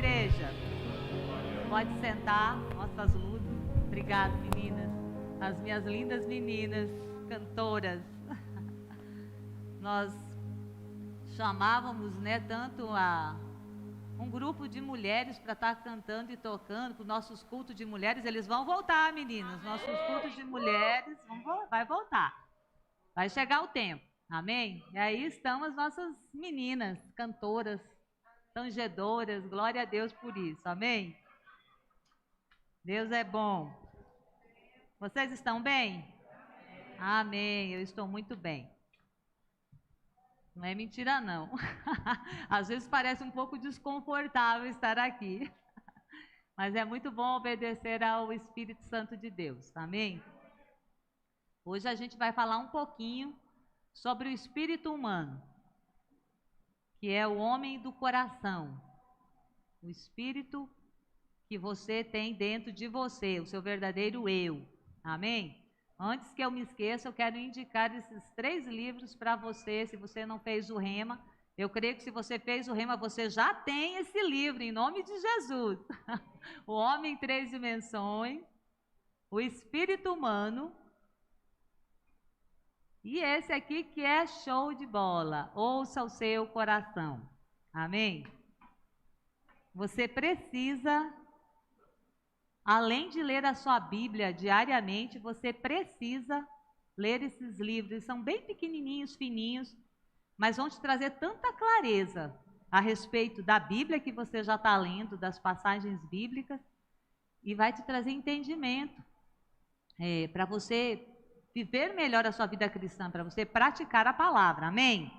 igreja. Pode sentar, nossas luzes. Obrigado, meninas. As minhas lindas meninas, cantoras. Nós chamávamos, né, tanto um grupo de mulheres para estar cantando e tocando para os nossos cultos de mulheres. Eles vão voltar, meninas. Nossos cultos de mulheres vai voltar. Vai chegar o tempo. Amém? E aí estão as nossas meninas, cantoras, tangedoras. Glória a Deus por isso. Amém? Deus é bom. Vocês estão bem? Amém. Eu estou muito bem. Não é mentira, não. Às vezes parece um pouco desconfortável estar aqui. Mas é muito bom obedecer ao Espírito Santo de Deus. Amém? Hoje a gente vai falar um pouquinho sobre o espírito humano, que é o homem do coração. O espírito que você tem dentro de você, o seu verdadeiro eu. Amém? Antes que eu me esqueça, eu quero indicar esses 3 livros para você. Se você não fez o Rema, eu creio que se você fez o Rema, você já tem esse livro, em nome de Jesus. O Homem em 3 Dimensões, o Espírito Humano, e esse aqui que é show de bola. Ouça o seu coração. Amém? Você precisa, além de ler a sua Bíblia diariamente, você precisa ler esses livros. Eles são bem pequenininhos, fininhos, mas vão te trazer tanta clareza a respeito da Bíblia que você já está lendo, das passagens bíblicas, e vai te trazer entendimento para você viver melhor a sua vida cristã, para você praticar a palavra. Amém?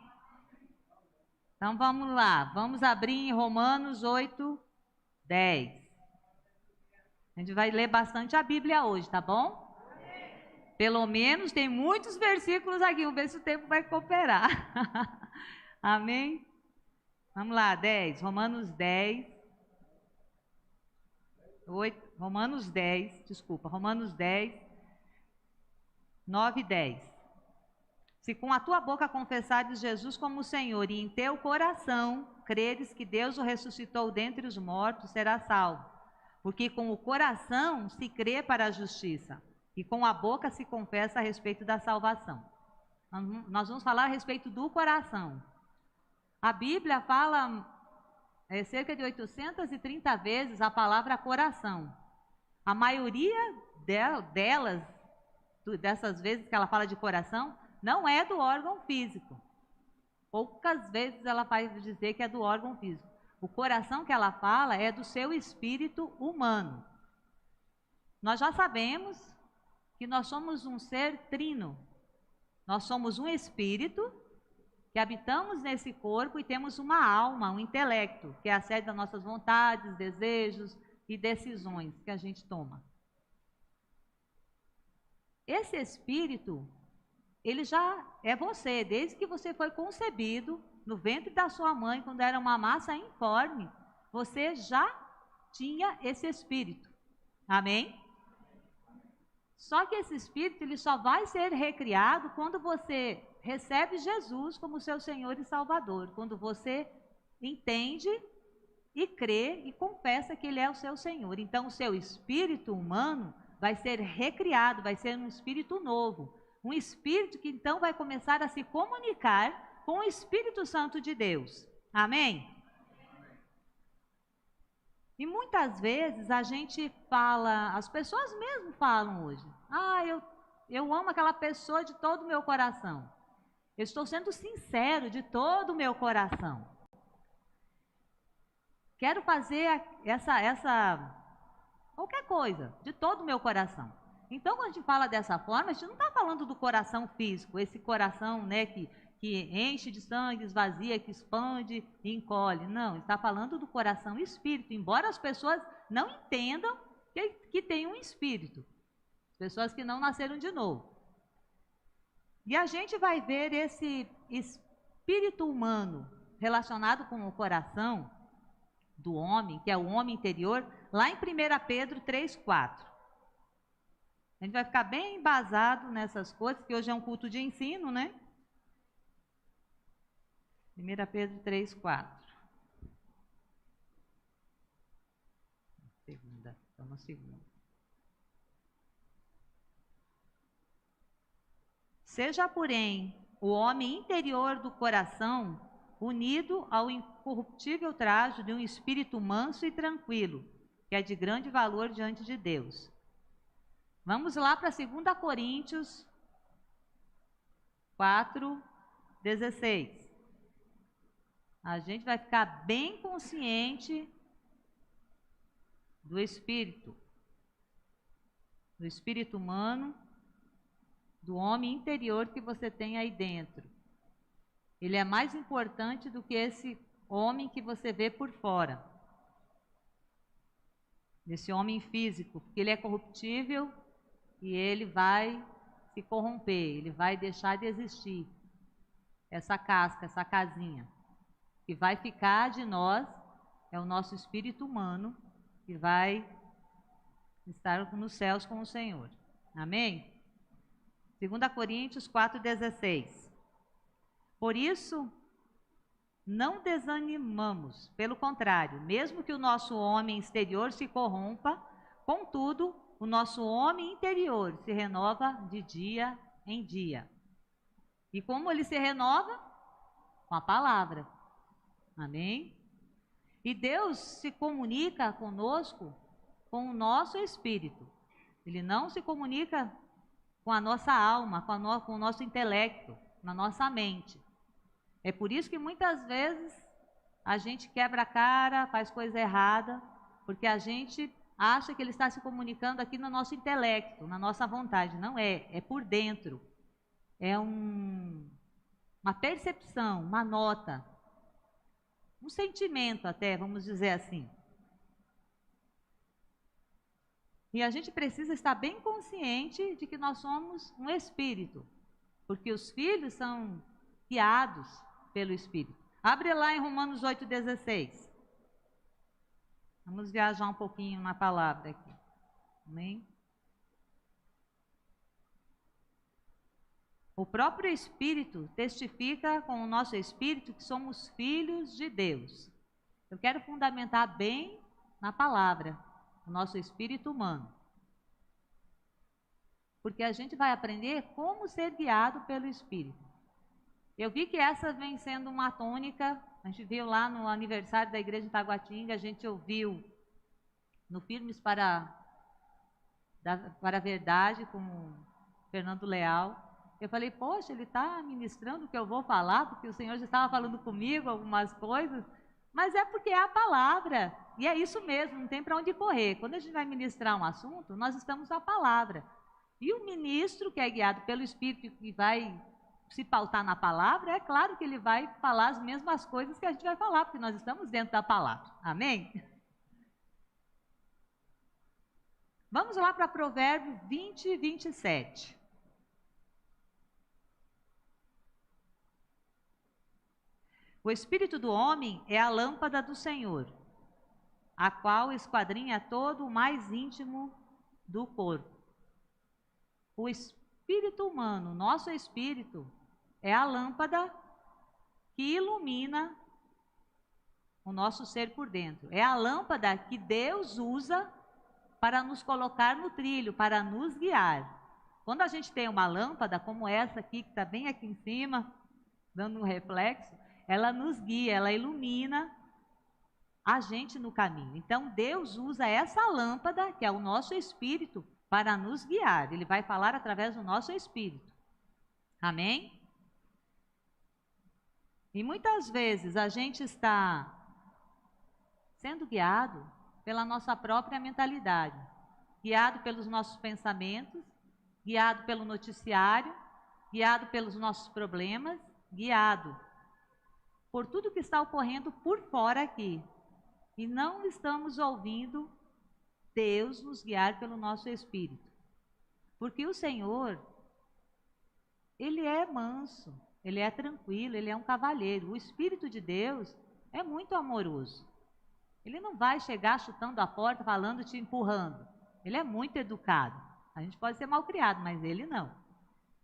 Então vamos lá, vamos abrir em Romanos 8, 10. A gente vai ler bastante a Bíblia hoje, tá bom? Pelo menos tem muitos versículos aqui, vamos ver se o tempo vai cooperar. Amém? Vamos lá, 10, Romanos 10, 8, Romanos 10, 9 e 10. Se com a tua boca confessares Jesus como Senhor e em teu coração creres que Deus o ressuscitou dentre os mortos, serás salvo. Porque com o coração se crê para a justiça e com a boca se confessa a respeito da salvação. Nós vamos falar a respeito do coração. A Bíblia fala cerca de 830 vezes a palavra coração. A maioria dessas vezes que ela fala de coração, não é do órgão físico. Poucas vezes ela vai dizer que é do órgão físico. O coração que ela fala é do seu espírito humano. Nós já sabemos que nós somos um ser trino. Nós somos um espírito que habitamos nesse corpo e temos uma alma, um intelecto, que é a sede das nossas vontades, desejos e decisões que a gente toma. Esse espírito, ele já é você, desde que você foi concebido no ventre da sua mãe, quando era uma massa informe, você já tinha esse espírito. Amém? Só que esse espírito, ele só vai ser recriado quando você recebe Jesus como seu Senhor e Salvador, quando você entende e crê e confessa que Ele é o seu Senhor. Então, o seu espírito humano vai ser recriado, vai ser um espírito novo. Um espírito que então vai começar a se comunicar com o Espírito Santo de Deus. Amém? E muitas vezes a gente fala, as pessoas mesmo falam hoje, eu amo aquela pessoa de todo o meu coração. Eu estou sendo sincero de todo o meu coração. Quero fazer qualquer coisa, de todo o meu coração. Então, quando a gente fala dessa forma, a gente não está falando do coração físico, esse coração, né, que enche de sangue, esvazia, que expande e encolhe. Não, está falando do coração espírito, embora as pessoas não entendam que tem um espírito. Pessoas que não nasceram de novo. E a gente vai ver esse espírito humano relacionado com o coração do homem, que é o homem interior, lá em 1 Pedro 3,4. A gente vai ficar bem embasado nessas coisas, que hoje é um culto de ensino, né? 1 Pedro 3,4. uma segunda. Seja, porém, o homem interior do coração unido ao incorruptível trajo de um espírito manso e tranquilo, que é de grande valor diante de Deus. Vamos lá para 2 Coríntios 4:16. A gente vai ficar bem consciente do espírito humano, do homem interior que você tem aí dentro. Ele é mais importante do que esse homem que você vê por fora. Esse homem físico, porque ele é corruptível e ele vai se corromper, ele vai deixar de existir. Essa casca, essa casinha, que vai ficar de nós, é o nosso espírito humano, que vai estar nos céus com o Senhor. Amém? 2 Coríntios 4:16. Por isso, não desanimamos, pelo contrário, mesmo que o nosso homem exterior se corrompa, contudo, o nosso homem interior se renova de dia em dia. E como ele se renova? Com a palavra. Amém? E Deus se comunica conosco com o nosso espírito. Ele não se comunica com a nossa alma, com o nosso intelecto, na nossa mente. É por isso que muitas vezes a gente quebra a cara, faz coisa errada, porque a gente acha que ele está se comunicando aqui no nosso intelecto, na nossa vontade. Não é, é por dentro. É uma percepção, uma nota, um sentimento até, vamos dizer assim. E a gente precisa estar bem consciente de que nós somos um espírito, porque os filhos são guiados pelo Espírito. Abre lá em Romanos 8:16. Vamos viajar um pouquinho na palavra aqui. Amém? O próprio Espírito testifica com o nosso espírito que somos filhos de Deus. Eu quero fundamentar bem na palavra, o nosso espírito humano. Porque a gente vai aprender como ser guiado pelo Espírito. Eu vi que essa vem sendo uma tônica, a gente viu lá no aniversário da igreja de Taguatinga, a gente ouviu no Firmes para a Verdade com o Fernando Leal. Eu falei, poxa, ele está ministrando o que eu vou falar, porque o Senhor já estava falando comigo algumas coisas, mas é porque é a palavra, e é isso mesmo, não tem para onde correr. Quando a gente vai ministrar um assunto, nós estamos na palavra. E o ministro, que é guiado pelo Espírito e vai se pautar na palavra, é claro que ele vai falar as mesmas coisas que a gente vai falar, porque nós estamos dentro da palavra. Amém? Vamos lá para Provérbios 20:27. O espírito do homem é a lâmpada do Senhor, a qual esquadrinha todo o mais íntimo do corpo. O espírito humano, nosso espírito, é a lâmpada que ilumina o nosso ser por dentro. É a lâmpada que Deus usa para nos colocar no trilho, para nos guiar. Quando a gente tem uma lâmpada como essa aqui, que está bem aqui em cima, dando um reflexo, ela nos guia, ela ilumina a gente no caminho. Então, Deus usa essa lâmpada, que é o nosso espírito, para nos guiar. Ele vai falar através do nosso espírito. Amém? E muitas vezes a gente está sendo guiado pela nossa própria mentalidade, guiado pelos nossos pensamentos, guiado pelo noticiário, guiado pelos nossos problemas, guiado por tudo que está ocorrendo por fora aqui. E não estamos ouvindo Deus nos guiar pelo nosso espírito. Porque o Senhor, Ele é manso, Ele é tranquilo, Ele é um cavalheiro. O Espírito de Deus é muito amoroso. Ele não vai chegar chutando a porta, falando, te empurrando. Ele é muito educado. A gente pode ser mal criado, mas Ele não.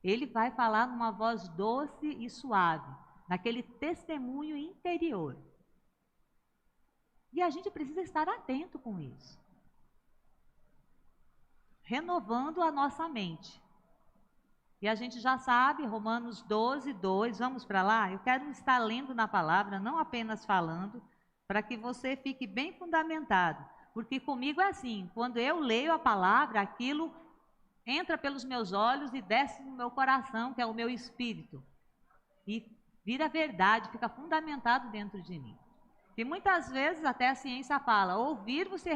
Ele vai falar numa voz doce e suave, naquele testemunho interior. E a gente precisa estar atento com isso. renovando a nossa mente. E a gente já sabe, Romanos 12, 2, vamos para lá? Eu quero estar lendo na palavra, não apenas falando, para que você fique bem fundamentado. Porque comigo é assim, quando eu leio a palavra, aquilo entra pelos meus olhos e desce no meu coração, que é o meu espírito. E vira verdade, fica fundamentado dentro de mim. E muitas vezes até a ciência fala, ouvir você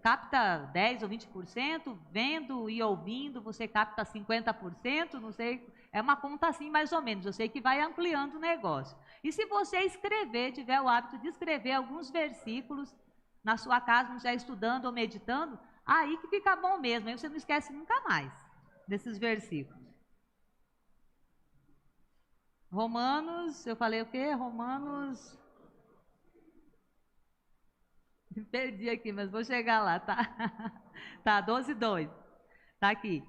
capta 10 ou 20%, vendo e ouvindo você capta 50%, não sei, é uma conta assim mais ou menos, eu sei que vai ampliando o negócio. E se você escrever, tiver o hábito de escrever alguns versículos na sua casa, não estiver estudando ou meditando, aí que fica bom mesmo, aí você não esquece nunca mais desses versículos. Romanos, eu falei o quê? Romanos... Me perdi aqui, mas vou chegar lá, tá? Tá, 12, 2. Tá aqui.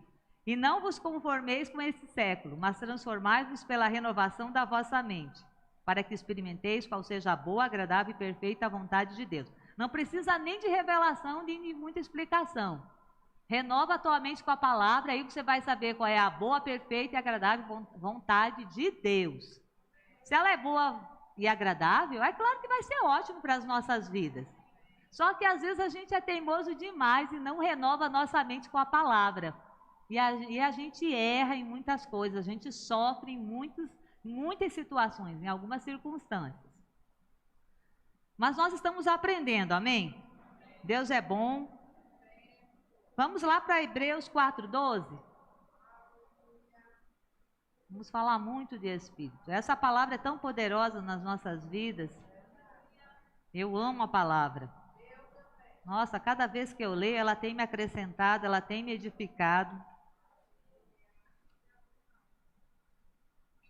E não vos conformeis com esse século, mas transformai-vos pela renovação da vossa mente, para que experimenteis qual seja a boa, agradável e perfeita vontade de Deus. Não precisa nem de revelação, nem de muita explicação. Renova a tua mente com a palavra, aí você vai saber qual é a boa, perfeita e agradável vontade de Deus. Se ela é boa e agradável, é claro que vai ser ótimo para as nossas vidas. Só que às vezes a gente é teimoso demais e não renova a nossa mente com a palavra. E a gente erra em muitas coisas, a gente sofre em muitas situações, em algumas circunstâncias. Mas nós estamos aprendendo, amém? Deus é bom. Vamos lá para Hebreus 4:12. Vamos falar muito de Espírito. Essa palavra é tão poderosa nas nossas vidas. Eu amo a palavra. Nossa, cada vez que eu leio, ela tem me acrescentado, ela tem me edificado.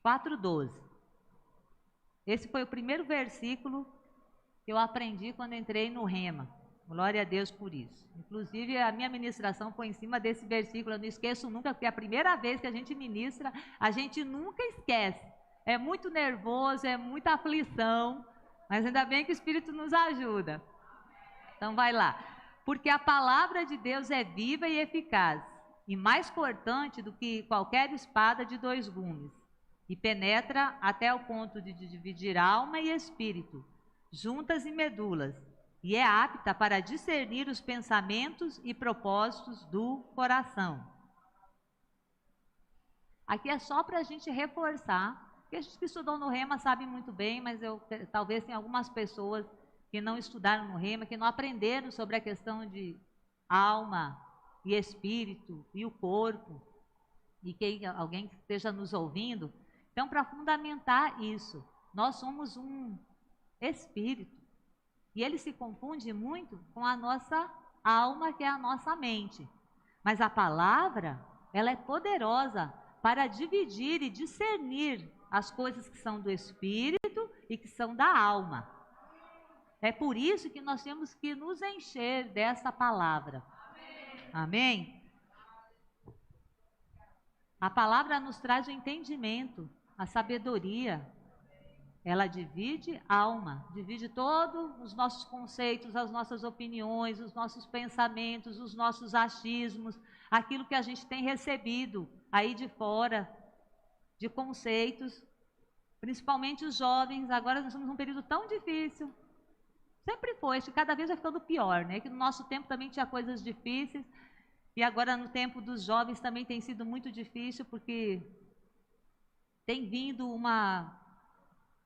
4:12. Esse foi o primeiro versículo que eu aprendi quando entrei no Rema. Glória a Deus por isso. Inclusive, a minha ministração foi em cima desse versículo. Eu não esqueço nunca, porque é a primeira vez que a gente ministra, a gente nunca esquece. É muito nervoso, é muita aflição, mas ainda bem que o Espírito nos ajuda. Então vai lá. Porque a palavra de Deus é viva e eficaz, e mais cortante do que qualquer espada de 2 gumes, e penetra até o ponto de dividir alma e espírito, juntas e medulas, e é apta para discernir os pensamentos e propósitos do coração. Aqui é só para a gente reforçar, porque a gente que estudou no Rema sabe muito bem, mas talvez tem algumas pessoas que não estudaram no Rema, que não aprenderam sobre a questão de alma e espírito e o corpo, e que alguém que esteja nos ouvindo. Então, para fundamentar isso, nós somos um espírito, e ele se confunde muito com a nossa alma, que é a nossa mente. Mas a palavra, ela é poderosa para dividir e discernir as coisas que são do espírito e que são da alma. É por isso que nós temos que nos encher dessa palavra. Amém? A palavra nos traz o entendimento, a sabedoria. Ela divide a alma, divide todos os nossos conceitos, as nossas opiniões, os nossos pensamentos, os nossos achismos, aquilo que a gente tem recebido aí de fora, de conceitos, principalmente os jovens. Agora nós estamos num período tão difícil. Sempre foi, acho que cada vez vai ficando pior, né? Que no nosso tempo também tinha coisas difíceis, e agora no tempo dos jovens também tem sido muito difícil, porque tem vindo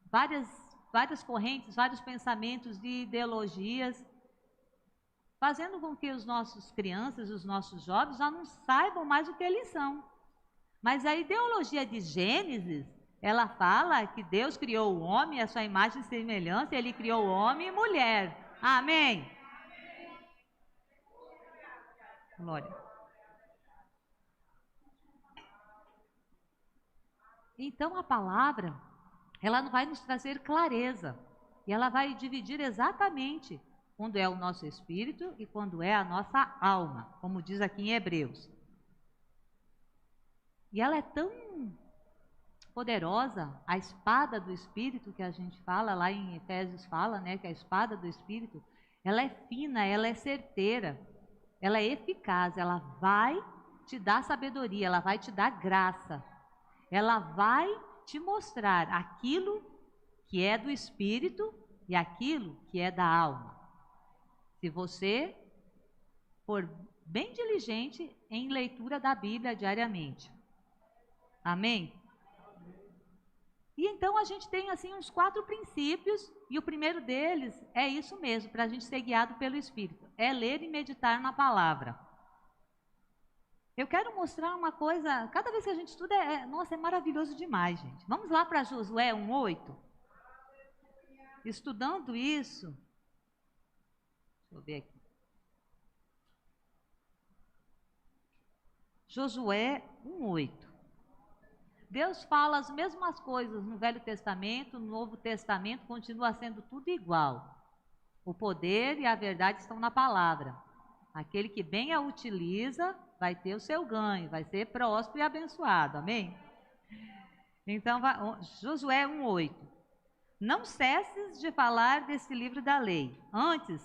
várias correntes, vários pensamentos de ideologias, fazendo com que os nossos crianças, os nossos jovens já não saibam mais o que eles são. Mas a ideologia de Gênesis, ela fala que Deus criou o homem, a sua imagem e semelhança, ele criou homem e mulher. Amém? Glória. Então a palavra, ela vai nos trazer clareza, e ela vai dividir exatamente quando é o nosso espírito e quando é a nossa alma, como diz aqui em Hebreus. E ela é tão poderosa, a espada do Espírito que a gente fala, lá em Efésios fala, né, que a espada do Espírito, ela é fina, ela é certeira, ela é eficaz, ela vai te dar sabedoria, ela vai te dar graça, ela vai te mostrar aquilo que é do espírito e aquilo que é da alma. Se você for bem diligente em leitura da Bíblia diariamente. Amém? E então a gente tem assim uns 4 princípios, e o primeiro deles é isso mesmo, para a gente ser guiado pelo Espírito, é ler e meditar na palavra. Eu quero mostrar uma coisa, cada vez que a gente estuda, nossa, é maravilhoso demais, gente. Vamos lá para Josué 1:8. Estudando isso, deixa eu ver aqui. Josué 1:8. Deus fala as mesmas coisas no Velho Testamento, no Novo Testamento, continua sendo tudo igual. O poder e a verdade estão na palavra. Aquele que bem a utiliza vai ter o seu ganho, vai ser próspero e abençoado. Amém? Então, Josué 1:8. Não cesses de falar desse livro da lei. Antes,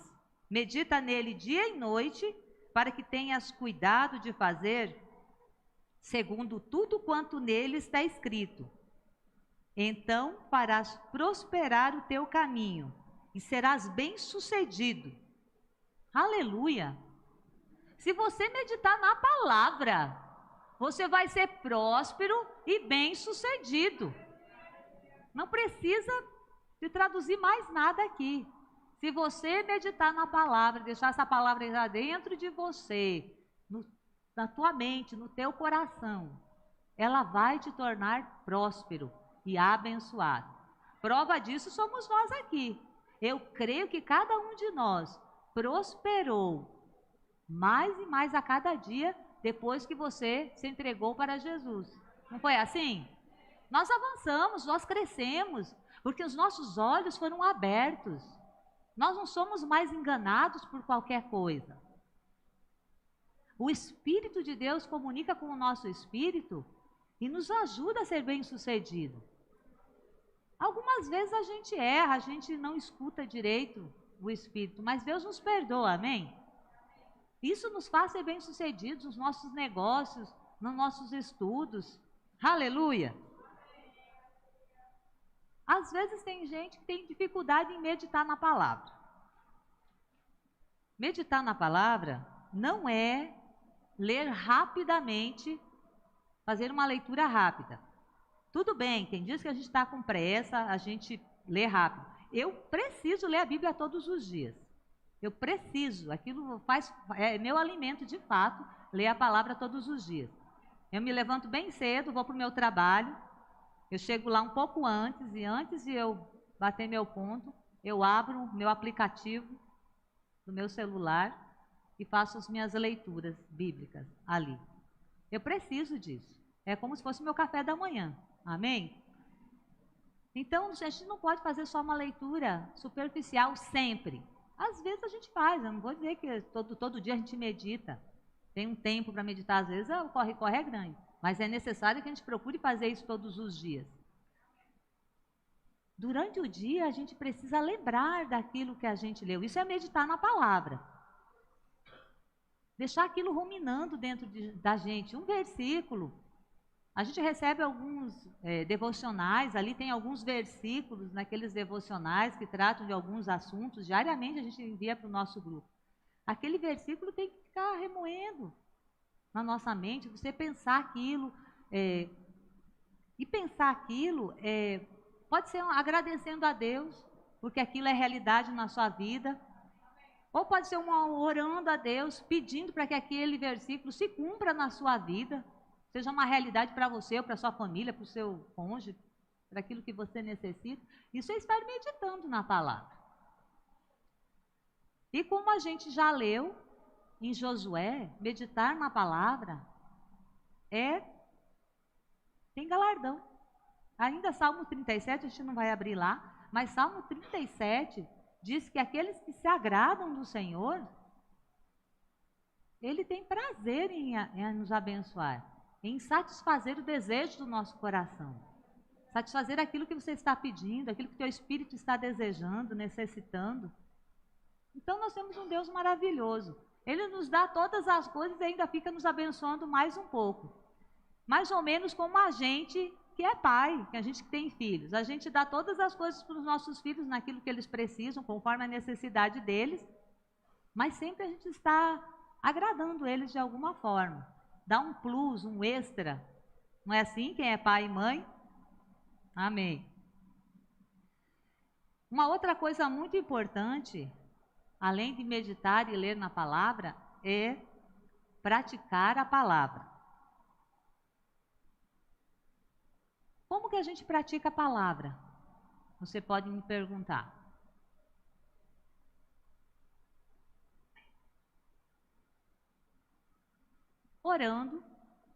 medita nele dia e noite, para que tenhas cuidado de fazer segundo tudo quanto nele está escrito. Então farás prosperar o teu caminho e serás bem-sucedido. Aleluia! Se você meditar na palavra, você vai ser próspero e bem-sucedido. Não precisa de traduzir mais nada aqui. Se você meditar na palavra, deixar essa palavra entrar dentro de você, na tua mente, no teu coração, ela vai te tornar próspero e abençoado. Prova disso somos nós aqui. Eu creio que cada um de nós prosperou mais e mais a cada dia depois que você se entregou para Jesus. Não foi assim? Nós avançamos, nós crescemos, porque os nossos olhos foram abertos. Nós não somos mais enganados por qualquer coisa. O Espírito de Deus comunica com o nosso espírito e nos ajuda a ser bem-sucedido. Algumas vezes a gente erra, a gente não escuta direito o Espírito, mas Deus nos perdoa, amém? Isso nos faz ser bem-sucedidos nos nossos negócios, nos nossos estudos. Aleluia! Às vezes tem gente que tem dificuldade em meditar na palavra. Meditar na palavra não é ler rapidamente, fazer uma leitura rápida. Tudo bem, tem dias que a gente está com pressa, a gente lê rápido. Eu preciso ler a Bíblia todos os dias. Eu preciso, aquilo é meu alimento de fato, ler a palavra todos os dias. Eu me levanto bem cedo, vou para o meu trabalho, eu chego lá um pouco antes, e antes de eu bater meu ponto, eu abro o meu aplicativo do meu celular e faço as minhas leituras bíblicas ali. Eu preciso disso. É como se fosse o meu café da manhã. Amém? Então, a gente não pode fazer só uma leitura superficial sempre. Às vezes a gente faz, eu não vou dizer que todo dia a gente medita. Tem um tempo para meditar, às vezes o corre-corre é grande. Mas é necessário que a gente procure fazer isso todos os dias. Durante o dia, a gente precisa lembrar daquilo que a gente leu. Isso é meditar na palavra. Deixar aquilo ruminando dentro da gente. Um versículo. A gente recebe alguns devocionais, ali tem alguns versículos naqueles devocionais que tratam de alguns assuntos. Diariamente a gente envia para o nosso grupo. Aquele versículo tem que ficar remoendo na nossa mente. Você pensar aquilo, e pensar aquilo pode ser agradecendo a Deus, porque aquilo é realidade na sua vida. Ou pode ser orando a Deus, pedindo para que aquele versículo se cumpra na sua vida, seja uma realidade para você, ou para sua família, para o seu cônjuge, para aquilo que você necessita. Isso é estar meditando na palavra. E como a gente já leu em Josué, meditar na palavra tem galardão. Ainda Salmo 37, a gente não vai abrir lá, mas Salmo 37 diz que aqueles que se agradam do Senhor, Ele tem prazer em nos abençoar, em satisfazer o desejo do nosso coração, satisfazer aquilo que você está pedindo, aquilo que o teu espírito está desejando, necessitando. Então nós temos um Deus maravilhoso. Ele nos dá todas as coisas e ainda fica nos abençoando mais um pouco. Mais ou menos como a gente que é pai, que a gente que tem filhos. A gente dá todas as coisas para os nossos filhos naquilo que eles precisam, conforme a necessidade deles, mas sempre a gente está agradando eles de alguma forma. Dá um plus, um extra. Não é assim? Quem é pai e mãe? Amém. Uma outra coisa muito importante, além de meditar e ler na palavra, é praticar a palavra. Como que a gente pratica a palavra? Você pode me perguntar. Orando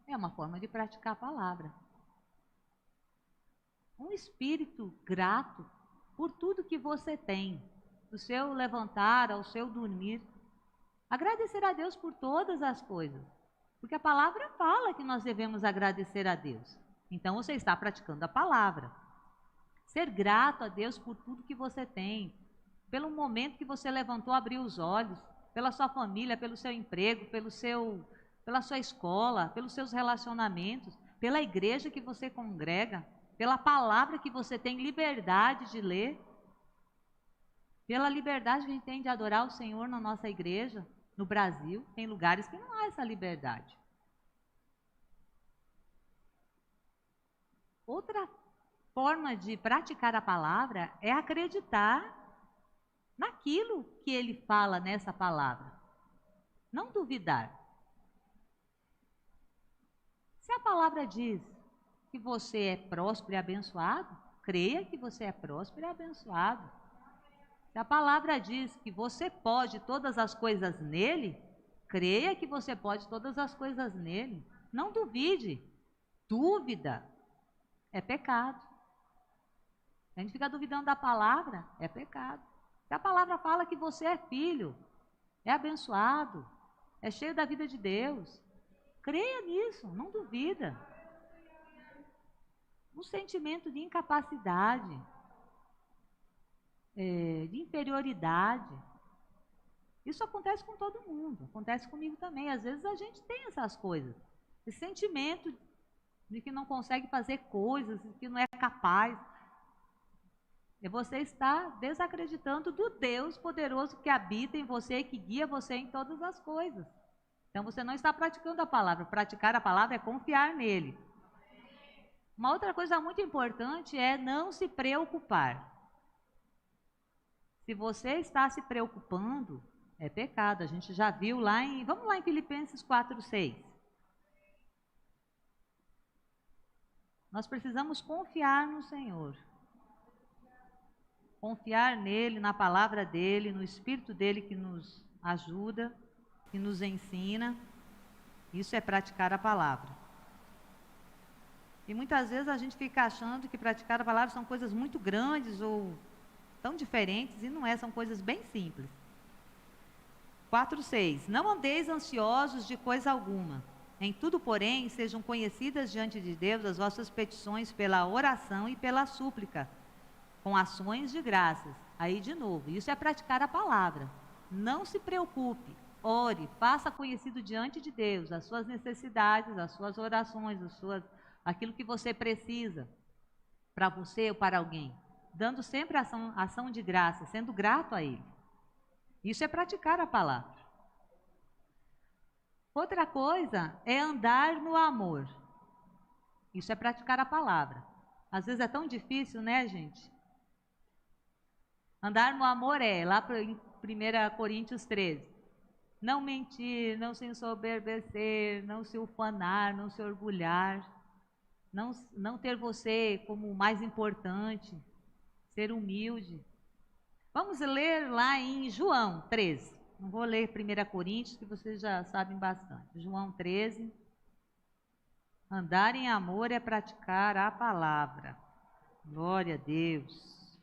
é uma forma de praticar a palavra. Um espírito grato por tudo que você tem, do seu levantar ao seu dormir. Agradecer a Deus por todas as coisas, porque a palavra fala que nós devemos agradecer a Deus. Então você está praticando a palavra. Ser grato a Deus por tudo que você tem, pelo momento que você levantou, abriu os olhos, pela sua família, pelo seu emprego, pela sua escola, pelos seus relacionamentos, pela igreja que você congrega, pela palavra que você tem liberdade de ler, pela liberdade que a gente tem de adorar o Senhor na nossa igreja, no Brasil. Tem lugares que não há essa liberdade. Outra forma de praticar a palavra é acreditar naquilo que ele fala nessa palavra. Não duvidar. Se a palavra diz que você é próspero e abençoado, creia que você é próspero e abençoado. Se a palavra diz que você pode todas as coisas nele, creia que você pode todas as coisas nele. Não duvide. Dúvida é pecado. A gente fica duvidando da palavra, é pecado. Se a palavra fala que você é filho, é abençoado, é cheio da vida de Deus, creia nisso, não duvida. Um sentimento de incapacidade, de inferioridade, isso acontece com todo mundo, acontece comigo também. Às vezes a gente tem essas coisas, esse sentimento de que não consegue fazer coisas, de que não é capaz. E você está desacreditando do Deus poderoso que habita em você e que guia você em todas as coisas. Então você não está praticando a palavra. Praticar a palavra é confiar nele. Uma outra coisa muito importante é não se preocupar. Se você está se preocupando, é pecado. A gente já viu vamos lá em Filipenses 4:6. Nós precisamos confiar no Senhor. Confiar nele, na palavra dele, no Espírito dele que nos ajuda, que nos ensina. Isso é praticar a palavra. E muitas vezes a gente fica achando que praticar a palavra são coisas muito grandes ou tão diferentes, e não é, são coisas bem simples. 4:6. Não andeis ansiosos de coisa alguma. Em tudo, porém, sejam conhecidas diante de Deus as vossas petições pela oração e pela súplica, com ações de graças. Aí de novo, isso é praticar a palavra. Não se preocupe, ore, faça conhecido diante de Deus as suas necessidades, as suas orações, aquilo que você precisa, para você ou para alguém, dando sempre ação de graça, sendo grato a Ele. Isso é praticar a palavra. Outra coisa é andar no amor. Isso é praticar a palavra. Às vezes é tão difícil, né, gente? Andar no amor lá em 1 Coríntios 13. Não mentir, não se ensoberbecer, não se ufanar, não se orgulhar, não ter você como o mais importante, ser humilde. Vamos ler lá em João 13. Não vou ler 1 Coríntios, que vocês já sabem bastante. João 13. Andar em amor é praticar a palavra. Glória a Deus.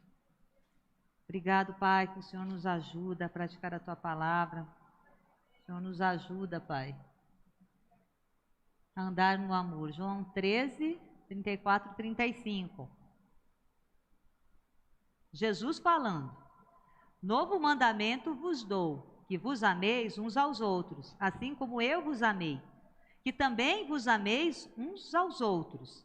Obrigado, Pai, que o Senhor nos ajuda a praticar a Tua palavra. O Senhor nos ajuda, Pai, a andar no amor. João 13, 34, 35. Jesus falando. Novo mandamento vos dou, que vos ameis uns aos outros, assim como eu vos amei, que também vos ameis uns aos outros.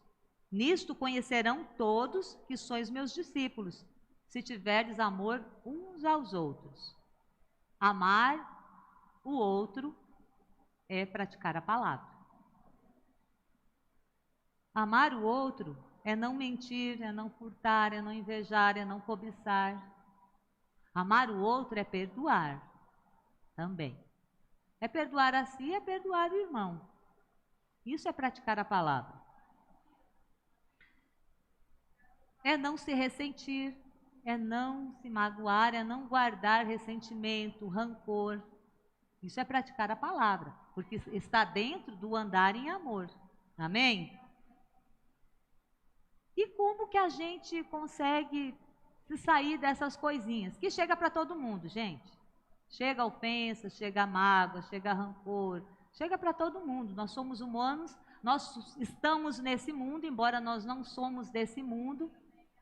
Nisto conhecerão todos que sois meus discípulos, se tiverdes amor uns aos outros. Amar o outro é praticar a palavra. Amar o outro é não mentir, é não furtar, é não invejar, é não cobiçar. Amar o outro é perdoar também. É perdoar a si, é perdoar o irmão. Isso é praticar a palavra. É não se ressentir, é não se magoar, é não guardar ressentimento, rancor. Isso é praticar a palavra, porque está dentro do andar em amor. Amém? E como que a gente consegue se sair dessas coisinhas? Que chega para todo mundo, gente. Chega a ofensa, chega a mágoa, chega a rancor, chega para todo mundo. Nós somos humanos, nós estamos nesse mundo, embora nós não somos desse mundo,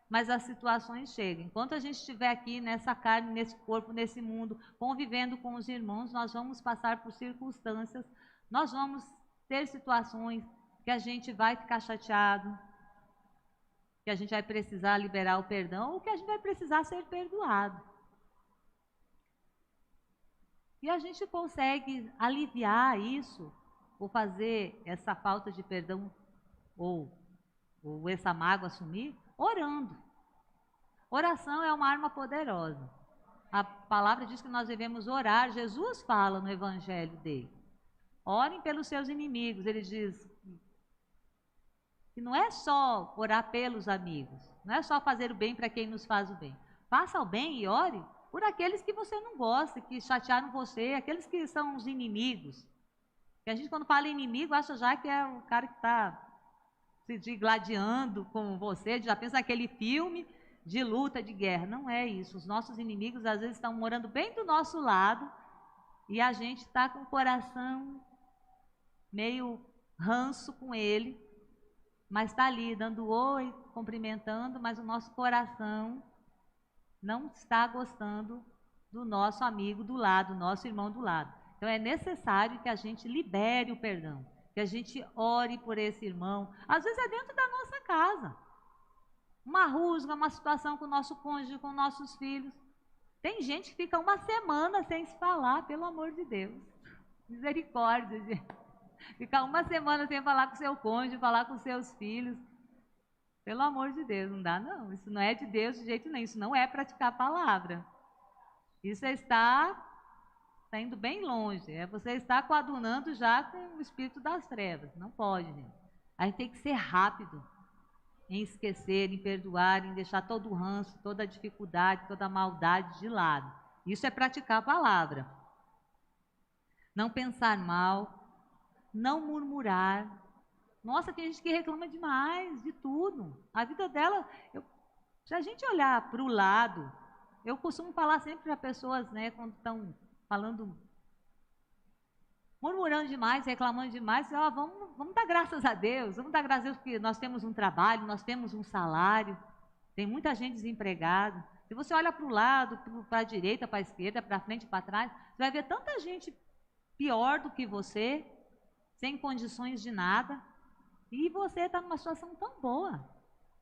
mas as situações chegam. Enquanto a gente estiver aqui nessa carne, nesse corpo, nesse mundo, convivendo com os irmãos, nós vamos passar por circunstâncias, nós vamos ter situações que a gente vai ficar chateado, que a gente vai precisar liberar o perdão, ou que a gente vai precisar ser perdoado. E a gente consegue aliviar isso, ou fazer essa falta de perdão, ou essa mágoa sumir, orando. Oração é uma arma poderosa. A palavra diz que nós devemos orar. Jesus fala no evangelho dele: orem pelos seus inimigos. Ele diz que não é só orar pelos amigos, não é só fazer o bem para quem nos faz o bem. Faça o bem e ore por aqueles que você não gosta, que chatearam você, aqueles que são os inimigos. Que a gente, quando fala inimigo, acha já que é o cara que está se digladiando com você, já pensa naquele filme de luta, de guerra. Não é isso. Os nossos inimigos às vezes estão morando bem do nosso lado e a gente está com o coração meio ranço com ele, mas está ali dando oi, cumprimentando, mas o nosso coração não está gostando do nosso amigo do lado, do nosso irmão do lado. Então é necessário que a gente libere o perdão, que a gente ore por esse irmão. Às vezes é dentro da nossa casa. Uma rusga, uma situação com o nosso cônjuge, com nossos filhos. Tem gente que fica uma semana sem se falar, pelo amor de Deus. Misericórdia, gente. Ficar uma semana sem falar com o seu cônjuge, falar com os seus filhos. Pelo amor de Deus, não dá não. Isso não é de Deus de jeito nenhum. Isso não é praticar a palavra. Isso está indo bem longe. Você está coadunando já com o espírito das trevas. Não pode, gente. A gente tem que ser rápido em esquecer, em perdoar, em deixar todo o ranço, toda a dificuldade, toda a maldade de lado. Isso é praticar a palavra. Não pensar mal, não murmurar. Nossa, tem gente que reclama demais de tudo. A vida dela, se a gente olhar para o lado, eu costumo falar sempre para pessoas, né, quando estão falando, murmurando demais, reclamando demais, vamos dar graças a Deus, vamos dar graças a Deus porque nós temos um trabalho, nós temos um salário, tem muita gente desempregada. Se você olha para o lado, para a direita, para a esquerda, para frente, para trás, você vai ver tanta gente pior do que você, sem condições de nada, e você está numa situação tão boa.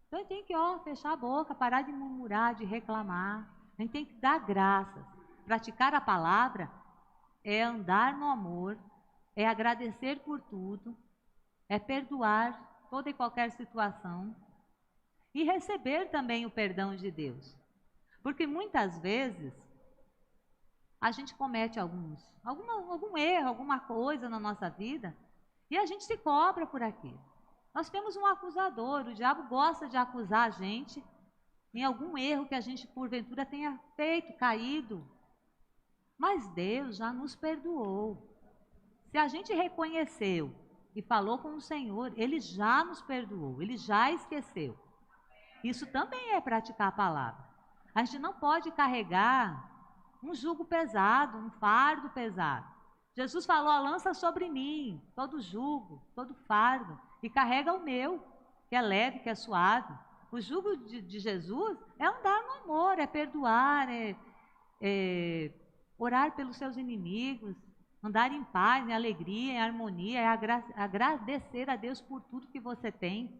Então a gente tem que fechar a boca, parar de murmurar, de reclamar. A gente tem que dar graças. Praticar a palavra é andar no amor, é agradecer por tudo, é perdoar toda e qualquer situação e receber também o perdão de Deus. Porque muitas vezes a gente comete algum erro, alguma coisa na nossa vida e a gente se cobra por aquilo. Nós temos um acusador, o diabo gosta de acusar a gente em algum erro que a gente porventura tenha feito, caído. Mas Deus já nos perdoou. Se a gente reconheceu e falou com o Senhor, Ele já nos perdoou, Ele já esqueceu. Isso também é praticar a palavra. A gente não pode carregar um jugo pesado, um fardo pesado. Jesus falou: lança sobre mim todo jugo, todo fardo, e carrega o meu, que é leve, que é suave. O jugo de Jesus é andar no amor, é perdoar, é orar pelos seus inimigos, andar em paz, em alegria, em harmonia, é agradecer a Deus por tudo que você tem.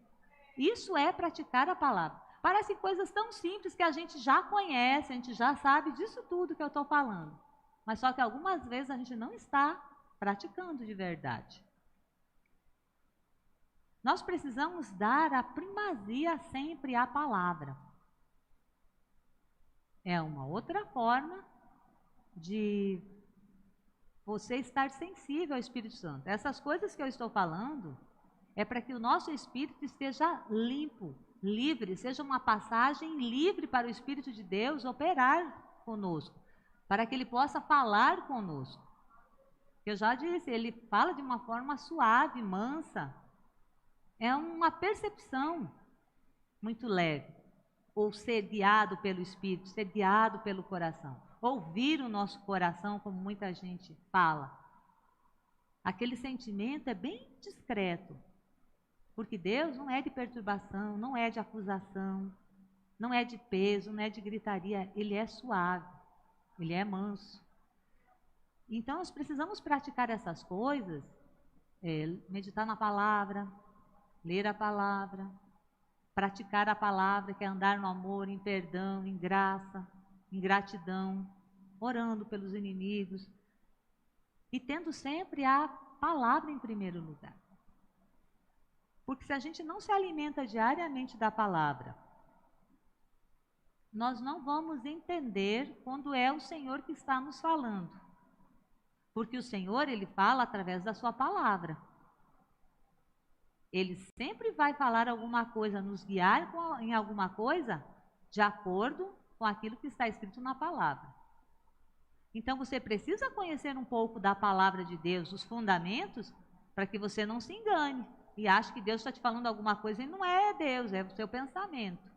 Isso é praticar a palavra. Parecem coisas tão simples que a gente já conhece, a gente já sabe disso tudo que eu estou falando. Mas só que algumas vezes a gente não está praticando de verdade. Nós precisamos dar a primazia sempre à palavra. É uma outra forma de você estar sensível ao Espírito Santo. Essas coisas que eu estou falando é para que o nosso espírito esteja limpo, livre, seja uma passagem livre para o Espírito de Deus operar conosco, para que ele possa falar conosco. Eu já disse, ele fala de uma forma suave, mansa. É uma percepção muito leve. Ou ser guiado pelo Espírito, ser guiado pelo coração. Ouvir o nosso coração, como muita gente fala. Aquele sentimento é bem discreto. Porque Deus não é de perturbação, não é de acusação, não é de peso, não é de gritaria. Ele é suave, ele é manso. Então nós precisamos praticar essas coisas, meditar na palavra, ler a palavra, praticar a palavra, que é andar no amor, em perdão, em graça, em gratidão, orando pelos inimigos e tendo sempre a palavra em primeiro lugar. Porque se a gente não se alimenta diariamente da palavra, nós não vamos entender quando é o Senhor que está nos falando. Porque o Senhor, ele fala através da sua palavra. Ele sempre vai falar alguma coisa, nos guiar em alguma coisa, de acordo com aquilo que está escrito na palavra. Então você precisa conhecer um pouco da palavra de Deus, os fundamentos, para que você não se engane e ache que Deus está te falando alguma coisa e não é Deus, é o seu pensamento.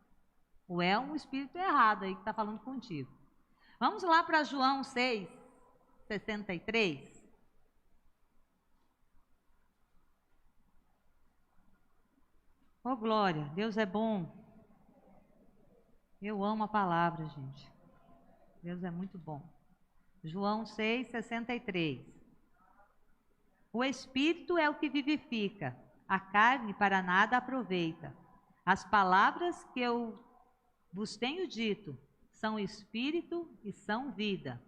Ou é um espírito errado aí que está falando contigo. Vamos lá para João 6, 63. Oh, glória, Deus é bom. Eu amo a palavra, gente. Deus é muito bom. João 6, 63. O Espírito é o que vivifica, a carne para nada aproveita. As palavras que eu vos tenho dito são Espírito e são vida.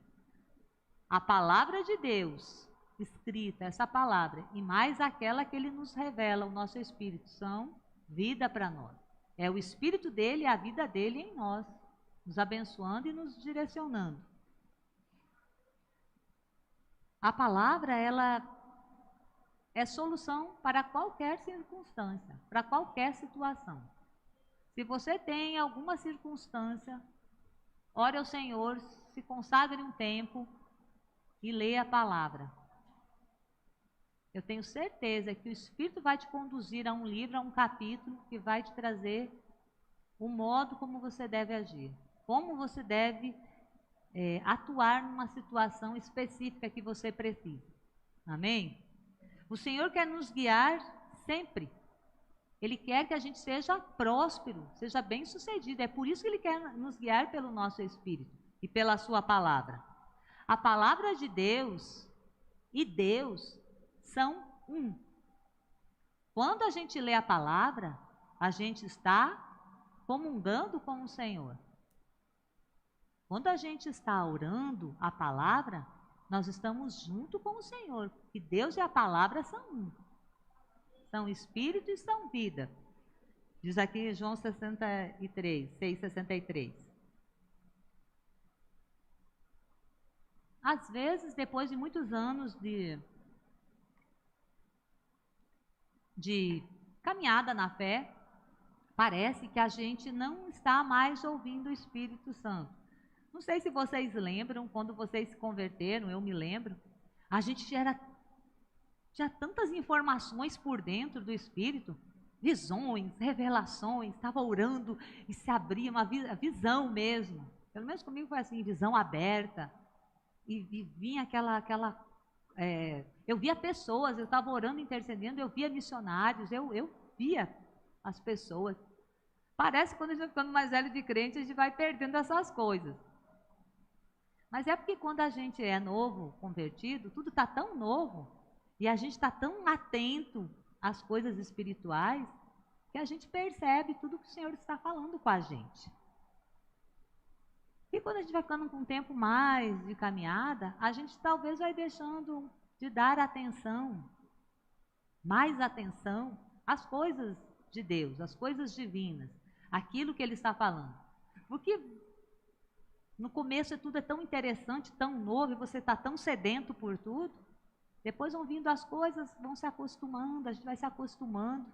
A palavra de Deus, escrita, essa palavra, e mais aquela que Ele nos revela, o nosso Espírito, são vida para nós. É o Espírito dele e a vida dele em nós, nos abençoando e nos direcionando. A palavra, ela é solução para qualquer circunstância, para qualquer situação. Se você tem alguma circunstância, ore ao Senhor, se consagre um tempo e leia a palavra. Eu tenho certeza que o Espírito vai te conduzir a um livro, a um capítulo, que vai te trazer o modo como você deve agir, como você deve atuar numa situação específica que você precisa. Amém? O Senhor quer nos guiar sempre. Ele quer que a gente seja próspero, seja bem-sucedido. É por isso que Ele quer nos guiar pelo nosso Espírito e pela sua palavra. A palavra de Deus e Deus são um. Quando a gente lê a palavra, a gente está comungando com o Senhor. Quando a gente está orando a palavra, nós estamos junto com o Senhor, que Deus e a palavra são um. São espírito e são vida. Diz aqui João 63, 6:63. Às vezes, depois de muitos anos de caminhada na fé, parece que a gente não está mais ouvindo o Espírito Santo. Não sei se vocês lembram, quando vocês se converteram, eu me lembro, a gente tinha tantas informações por dentro do Espírito, visões, revelações, estava orando e se abria uma visão mesmo. Pelo menos comigo foi assim, visão aberta. E vinha eu via pessoas, eu estava orando, intercedendo, eu via missionários, eu via as pessoas. Parece que quando a gente vai ficando mais velho de crente, a gente vai perdendo essas coisas. Mas é porque quando a gente é novo, convertido, tudo está tão novo e a gente está tão atento às coisas espirituais que a gente percebe tudo que o Senhor está falando com a gente. E quando a gente vai ficando com um tempo mais de caminhada, a gente talvez vai deixando de dar atenção, mais atenção às coisas de Deus, às coisas divinas, aquilo que Ele está falando. Porque no começo tudo é tão interessante, tão novo, e você está tão sedento por tudo. Depois vão vindo as coisas, vão se acostumando, a gente vai se acostumando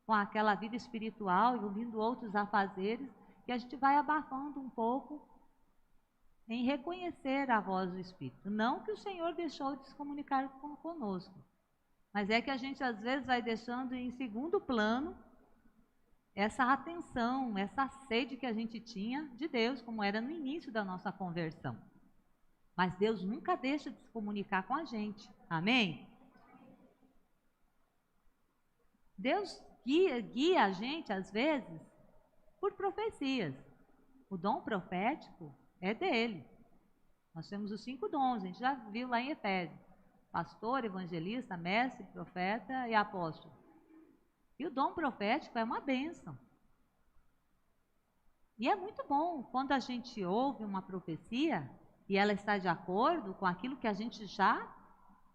com aquela vida espiritual e vão vindo outros afazeres, que a gente vai abafando um pouco em reconhecer a voz do Espírito. Não que o Senhor deixou de se comunicar conosco, mas é que a gente às vezes vai deixando em segundo plano essa atenção, essa sede que a gente tinha de Deus, como era no início da nossa conversão. Mas Deus nunca deixa de se comunicar com a gente. Amém? Deus guia a gente, às vezes, por profecias. O dom profético é dele. Nós temos os 5 dons, a gente já viu lá em Efésios: pastor, evangelista, mestre, profeta e apóstolo. E o dom profético é uma bênção. E é muito bom quando a gente ouve uma profecia e ela está de acordo com aquilo que a gente já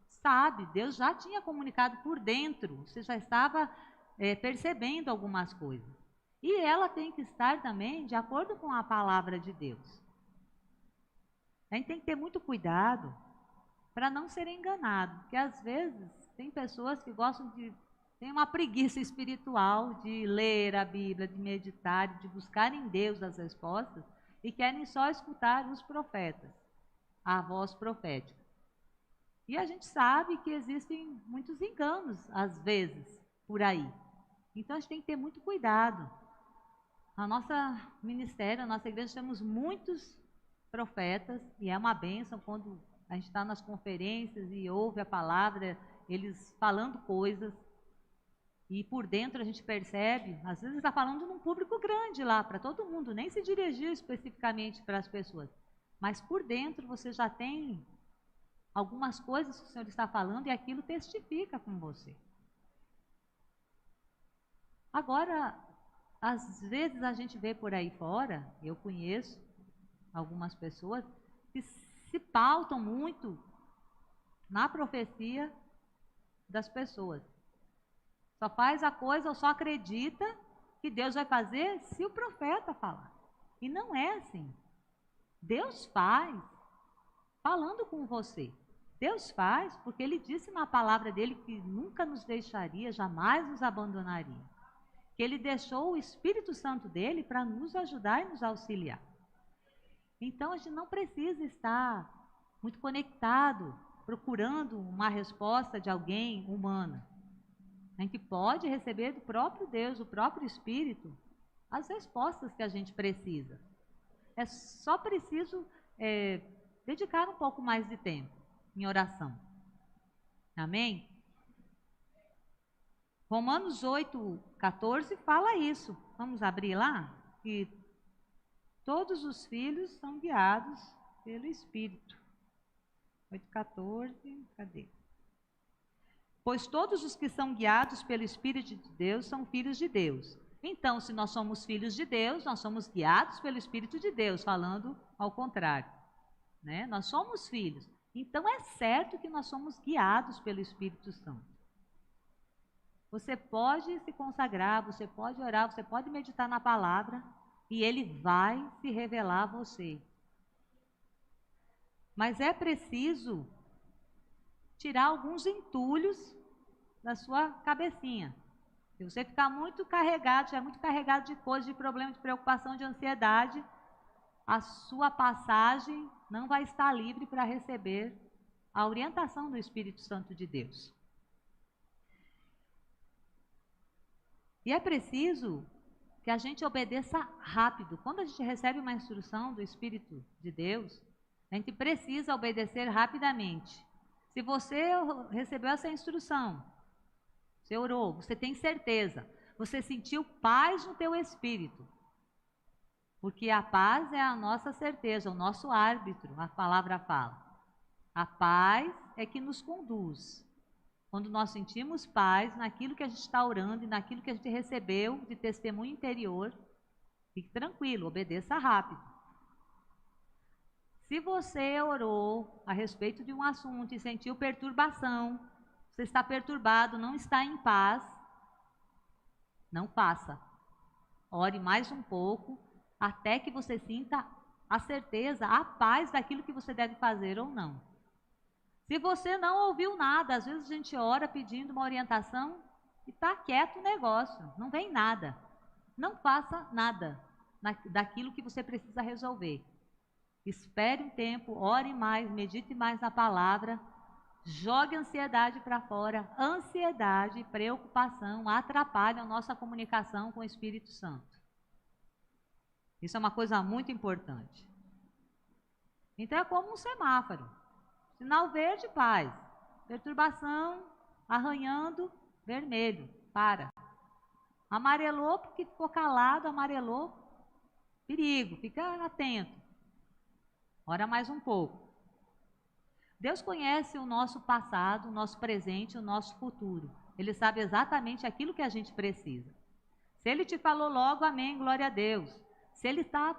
sabe. Deus já tinha comunicado por dentro, você já estava percebendo algumas coisas. E ela tem que estar também de acordo com a palavra de Deus. A gente tem que ter muito cuidado para não ser enganado, porque às vezes tem pessoas que têm uma preguiça espiritual de ler a Bíblia, de meditar, de buscar em Deus as respostas e querem só escutar os profetas, a voz profética. E a gente sabe que existem muitos enganos, às vezes, por aí. Então a gente tem que ter muito cuidado. No nosso ministério, na nossa igreja, temos muitos profetas e é uma bênção quando a gente está nas conferências e ouve a palavra, eles falando coisas. E por dentro a gente percebe, às vezes está falando num público grande lá, para todo mundo, nem se dirigiu especificamente para as pessoas. Mas por dentro você já tem algumas coisas que o Senhor está falando e aquilo testifica com você. Agora, às vezes a gente vê por aí fora, eu conheço algumas pessoas que se pautam muito na profecia das pessoas. Só faz a coisa ou só acredita que Deus vai fazer se o profeta falar. E não é assim. Deus faz falando com você. Deus faz porque Ele disse na palavra dEle que nunca nos deixaria, jamais nos abandonaria. Que Ele deixou o Espírito Santo dEle para nos ajudar e nos auxiliar. Então a gente não precisa estar muito conectado, procurando uma resposta de alguém humana. A gente pode receber do próprio Deus, do próprio Espírito, as respostas que a gente precisa. É só preciso dedicar um pouco mais de tempo em oração. Amém? Romanos 8:14 fala isso. Vamos abrir lá? Que todos os filhos são guiados pelo Espírito. 8:14, cadê? Pois todos os que são guiados pelo Espírito de Deus são filhos de Deus. Então, se nós somos filhos de Deus, nós somos guiados pelo Espírito de Deus, falando ao contrário, né? Nós somos filhos. Então, é certo que nós somos guiados pelo Espírito Santo. Você pode se consagrar, você pode orar, você pode meditar na palavra e Ele vai se revelar a você. Mas é preciso tirar alguns entulhos da sua cabecinha. Se você ficar muito carregado, já muito carregado de coisas, de problemas, de preocupação, de ansiedade, a sua passagem não vai estar livre para receber a orientação do Espírito Santo de Deus. E é preciso que a gente obedeça rápido. Quando a gente recebe uma instrução do Espírito de Deus, a gente precisa obedecer rapidamente. Se você recebeu essa instrução, você orou, você tem certeza, você sentiu paz no teu espírito, Porque a paz é a nossa certeza, o nosso árbitro, a palavra fala. A paz é que nos conduz. Quando nós sentimos paz naquilo que a gente está orando e naquilo que a gente recebeu de testemunho interior, fique tranquilo, obedeça rápido. Se você orou a respeito de um assunto e sentiu perturbação, você está perturbado, não está em paz, não faça. Ore mais um pouco, até que você sinta a certeza, a paz daquilo que você deve fazer ou não. Se você não ouviu nada, às vezes a gente ora pedindo uma orientação e está quieto o negócio, não vem nada. Não faça nada daquilo que você precisa resolver. Espere um tempo, ore mais, medite mais na palavra, jogue a ansiedade para fora. Ansiedade e preocupação atrapalham a nossa comunicação com o Espírito Santo. Isso é uma coisa muito importante. Então é como um semáforo. Sinal verde, paz. Perturbação, arranhando, vermelho, para. Amarelou porque ficou calado, amarelou, perigo, fica atento. Ora mais um pouco. Deus conhece o nosso passado, o nosso presente, o nosso futuro. Ele sabe exatamente aquilo que a gente precisa. Se Ele te falou logo, amém, glória a Deus. Se Ele está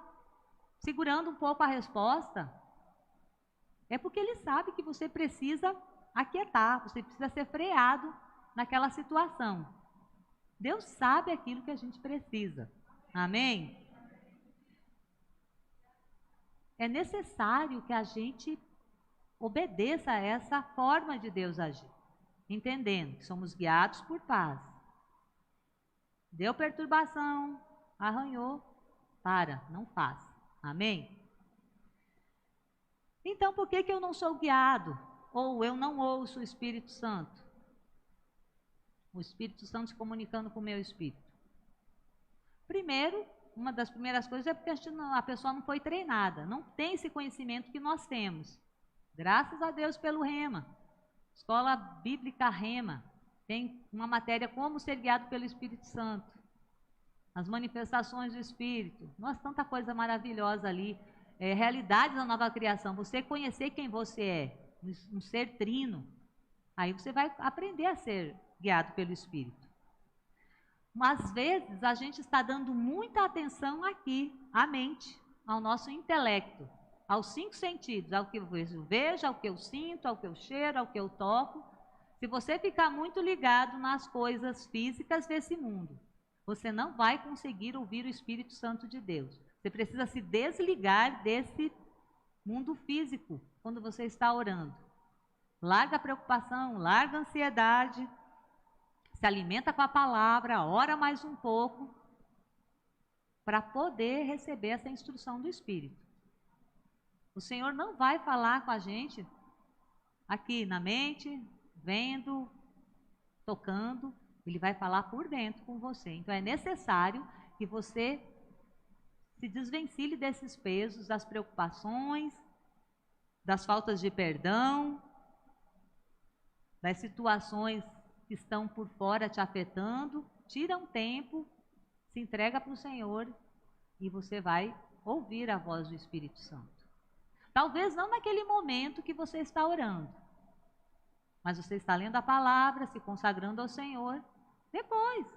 segurando um pouco a resposta, é porque Ele sabe que você precisa aquietar, você precisa ser freado naquela situação. Deus sabe aquilo que a gente precisa. Amém? É necessário que a gente obedeça a essa forma de Deus agir, entendendo que somos guiados por paz. Deu perturbação, arranhou, para, não faça. Amém? Então, por que eu não sou guiado? Ou eu não ouço o Espírito Santo? O Espírito Santo se comunicando com o meu espírito. Primeiro, uma das primeiras coisas é porque a pessoa não foi treinada, não tem esse conhecimento que nós temos. Graças a Deus pelo Rema. Escola Bíblica Rema tem uma matéria como ser guiado pelo Espírito Santo. As manifestações do Espírito. Nossa, tanta coisa maravilhosa ali. Realidades da nova criação. Você conhecer quem você é, um ser trino. Aí você vai aprender a ser guiado pelo Espírito. Mas às vezes a gente está dando muita atenção aqui, à mente, ao nosso intelecto, aos 5 sentidos, ao que eu vejo, ao que eu sinto, ao que eu cheiro, ao que eu toco. Se você ficar muito ligado nas coisas físicas desse mundo, você não vai conseguir ouvir o Espírito Santo de Deus. Você precisa se desligar desse mundo físico quando você está orando. Larga a preocupação, larga a ansiedade, se alimenta com a palavra, ora mais um pouco, para poder receber essa instrução do Espírito. O Senhor não vai falar com a gente aqui na mente, vendo, tocando, Ele vai falar por dentro com você. Então é necessário que você se desvencilhe desses pesos, das preocupações, das faltas de perdão, das situações que estão por fora te afetando. Tira um tempo, se entrega para o Senhor e você vai ouvir a voz do Espírito Santo. Talvez não naquele momento que você está orando, mas você está lendo a palavra, se consagrando ao Senhor. Depois,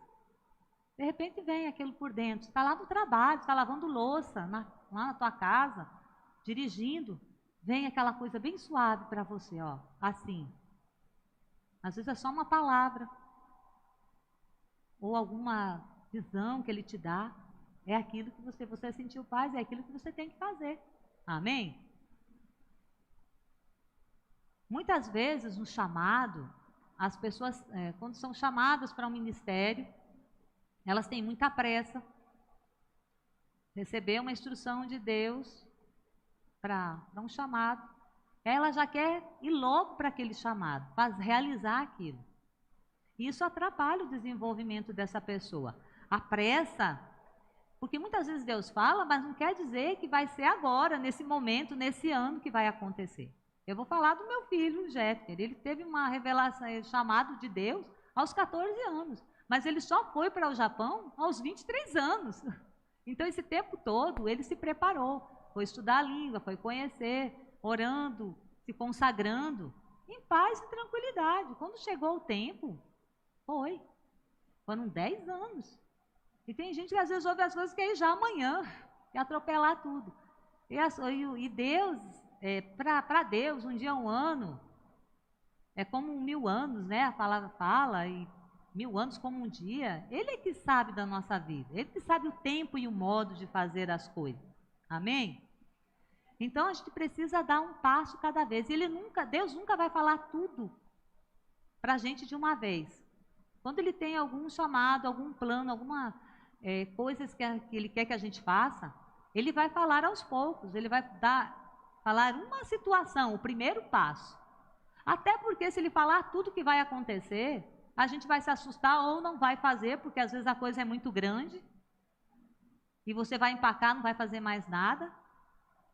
de repente vem aquilo por dentro. Você está lá no trabalho, está lavando louça, lá na tua casa, dirigindo. Vem aquela coisa bem suave para você, ó, assim. Às vezes é só uma palavra, ou alguma visão que Ele te dá. É aquilo que você sentiu paz, é aquilo que você tem que fazer. Amém? Muitas vezes no chamado, as pessoas, quando são chamadas para um ministério, elas têm muita pressa. Receber uma instrução de Deus para um chamado, ela já quer ir logo para aquele chamado, realizar aquilo. Isso atrapalha o desenvolvimento dessa pessoa. A pressa, porque muitas vezes Deus fala, mas não quer dizer que vai ser agora, nesse momento, nesse ano que vai acontecer. Eu vou falar do meu filho, Jeffer. Ele teve uma revelação, chamado de Deus aos 14 anos. Mas ele só foi para o Japão aos 23 anos. Então, esse tempo todo, ele se preparou, foi estudar a língua, foi conhecer, orando, se consagrando, em paz e tranquilidade. Quando chegou o tempo, foram 10 anos. E tem gente que às vezes ouve as coisas que é já amanhã, e atropelar tudo. E Deus, para Deus, um dia é um ano, é como 1000 anos, né? A palavra fala, e 1000 anos como um dia. Ele é que sabe da nossa vida, ele que sabe o tempo e o modo de fazer as coisas. Amém? Então a gente precisa dar um passo cada vez. Deus nunca vai falar tudo para a gente de uma vez. Quando ele tem algum chamado, algum plano, alguma coisas que ele quer que a gente faça, ele vai falar aos poucos, ele vai falar uma situação, o primeiro passo. Até porque se ele falar tudo que vai acontecer, a gente vai se assustar ou não vai fazer, porque às vezes a coisa é muito grande, e você vai empacar, não vai fazer mais nada,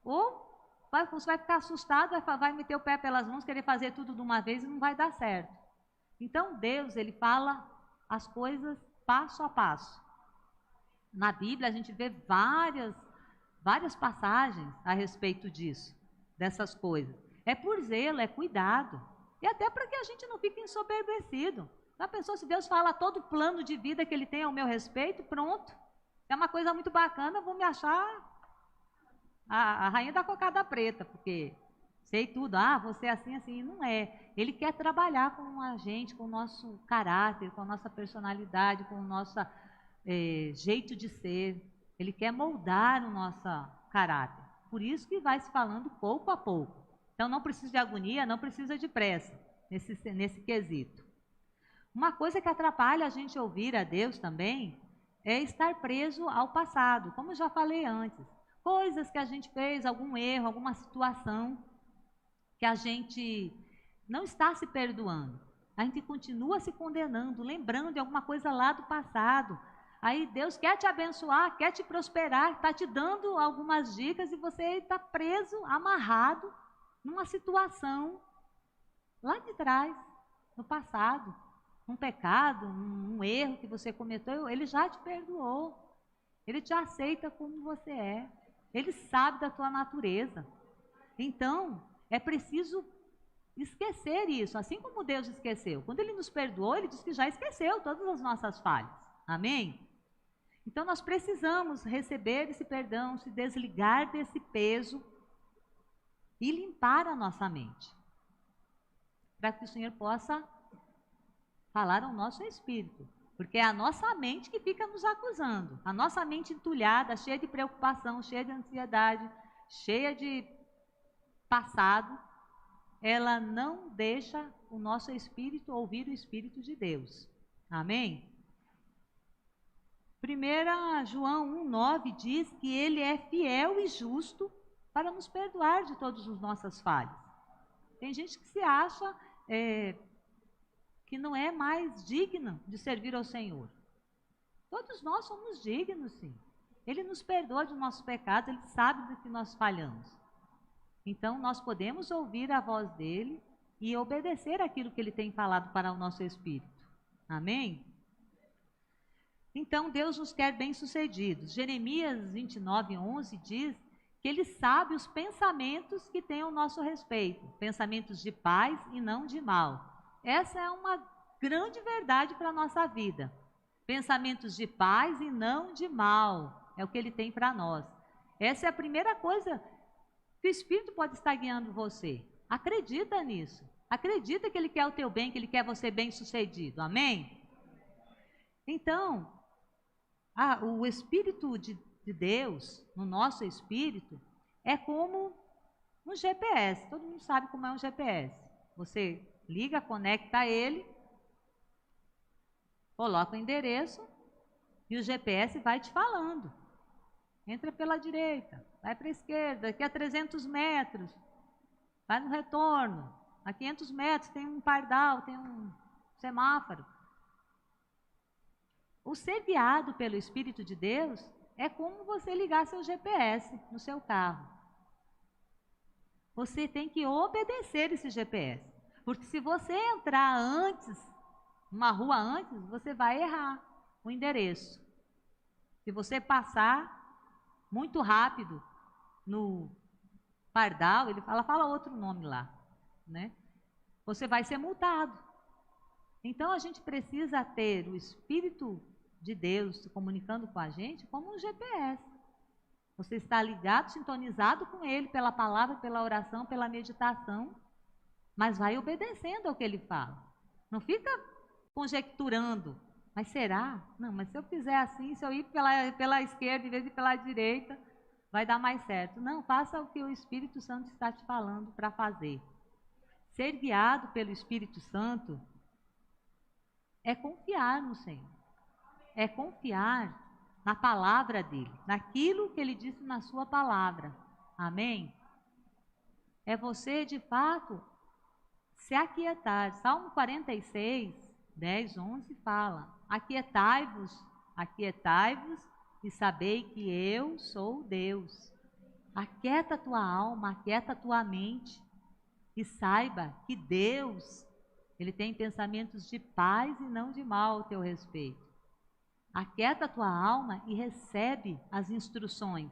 ou você vai ficar assustado, vai meter o pé pelas mãos, querer fazer tudo de uma vez e não vai dar certo. Então Deus, ele fala as coisas passo a passo. Na Bíblia a gente vê várias passagens a respeito disso, dessas coisas. É por zelo, é cuidado. E até para que a gente não fique ensoberbecido. Já pensou se Deus fala todo o plano de vida que ele tem ao meu respeito, pronto. É uma coisa muito bacana, eu vou me achar a rainha da cocada preta, porque sei tudo, você é assim, assim, não é. Ele quer trabalhar com a gente, com o nosso caráter, com a nossa personalidade, com o nosso jeito de ser. Ele quer moldar o nosso caráter. Por isso que vai se falando pouco a pouco. Então não precisa de agonia, não precisa de pressa nesse quesito. Uma coisa que atrapalha a gente ouvir a Deus também é estar preso ao passado, como eu já falei antes. Coisas que a gente fez, algum erro, alguma situação que a gente não está se perdoando. A gente continua se condenando, lembrando de alguma coisa lá do passado. Aí Deus quer te abençoar, quer te prosperar, está te dando algumas dicas e você está preso, amarrado numa situação lá de trás, no passado, um pecado, um erro que você cometeu. Ele já te perdoou, ele te aceita como você é, ele sabe da tua natureza. Então, é preciso esquecer isso, assim como Deus esqueceu. Quando ele nos perdoou, ele diz que já esqueceu todas as nossas falhas. Amém? Então, nós precisamos receber esse perdão, se desligar desse peso e limpar a nossa mente, para que o Senhor possa falar ao nosso espírito, porque é a nossa mente que fica nos acusando, a nossa mente entulhada, cheia de preocupação, cheia de ansiedade, cheia de passado, ela não deixa o nosso espírito ouvir o Espírito de Deus. Amém? 1 João 1,9 diz que ele é fiel e justo para nos perdoar de todas as nossas falhas. Tem gente que se acha que não é mais digna de servir ao Senhor. Todos nós somos dignos, sim. Ele nos perdoa de nossos pecados, ele sabe do que nós falhamos. Então, nós podemos ouvir a voz dele e obedecer aquilo que ele tem falado para o nosso espírito. Amém? Então, Deus nos quer bem-sucedidos. Jeremias 29:11 diz que ele sabe os pensamentos que tem ao nosso respeito, pensamentos de paz e não de mal. Essa é uma grande verdade para a nossa vida. Pensamentos de paz e não de mal, é o que ele tem para nós. Essa é a primeira coisa que o Espírito pode estar guiando você. Acredita nisso. Acredita que ele quer o teu bem, que ele quer você bem-sucedido. Amém? Então, o Espírito de Deus, no nosso espírito, é como um GPS. Todo mundo sabe como é um GPS. Você liga, conecta a ele, coloca o endereço e o GPS vai te falando. Entra pela direita, vai para a esquerda, daqui a 300 metros, vai no retorno, a 500 metros tem um pardal, tem um semáforo. O ser guiado pelo Espírito de Deus é como você ligar seu GPS no seu carro. Você tem que obedecer esse GPS, porque se você entrar antes, uma rua antes, você vai errar o endereço. Se você passar muito rápido no pardal, ela fala outro nome lá, né? Você vai ser multado. Então a gente precisa ter o Espírito de Deus se comunicando com a gente como um GPS. Você está ligado, sintonizado com Ele pela palavra, pela oração, pela meditação, mas vai obedecendo ao que Ele fala. Não fica conjecturando, mas será? Não, mas se eu fizer assim, se eu ir pela esquerda em vez de pela direita, vai dar mais certo. Não, faça o que o Espírito Santo está te falando para fazer. Ser guiado pelo Espírito Santo é confiar no Senhor. É confiar na palavra dele, naquilo que ele disse na sua palavra. Amém? É você, de fato, se aquietar. Salmo 46, 10, 11 fala: aquietai-vos e sabei que eu sou Deus. Aquieta a tua alma, aquieta a tua mente e saiba que Deus, Ele tem pensamentos de paz e não de mal ao teu respeito. Aquieta a tua alma e recebe as instruções.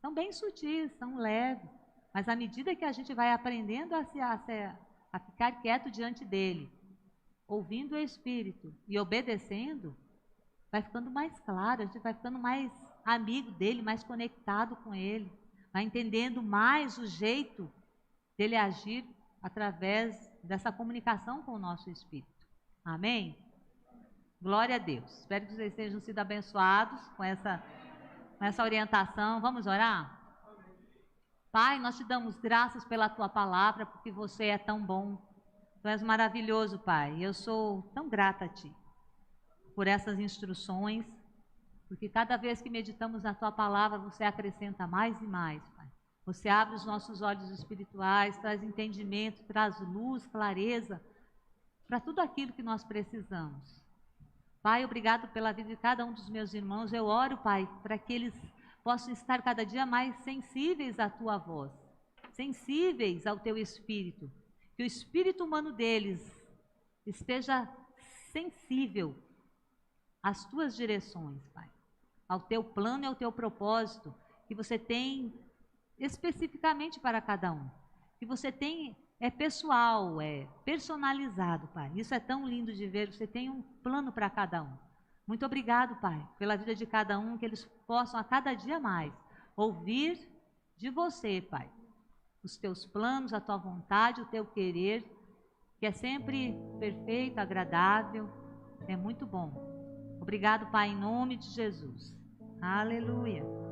São bem sutis, são leves, mas à medida que a gente vai aprendendo a ficar quieto diante dele, ouvindo o Espírito e obedecendo, vai ficando mais claro, a gente vai ficando mais amigo dele, mais conectado com ele, vai entendendo mais o jeito dele agir através dessa comunicação com o nosso Espírito. Amém? Glória a Deus. Espero que vocês tenham sido abençoados com essa orientação. Vamos orar? Pai, nós te damos graças pela tua palavra, porque você é tão bom. Tu és maravilhoso, Pai. Eu sou tão grata a ti por essas instruções, porque cada vez que meditamos na tua palavra, você acrescenta mais e mais, Pai. Você abre os nossos olhos espirituais, traz entendimento, traz luz, clareza para tudo aquilo que nós precisamos. Pai, obrigado pela vida de cada um dos meus irmãos. Eu oro, Pai, para que eles possam estar cada dia mais sensíveis à tua voz, sensíveis ao teu espírito. Que o espírito humano deles esteja sensível às tuas direções, Pai, ao teu plano e ao teu propósito que você tem especificamente para cada um. Que você tem pessoal, personalizado, Pai. Isso é tão lindo de ver, você tem um plano para cada um. Muito obrigado, Pai, pela vida de cada um, que eles possam a cada dia mais ouvir de você, Pai, os teus planos, a tua vontade, o teu querer, que é sempre perfeito, agradável, é muito bom. Obrigado, Pai, em nome de Jesus. Aleluia.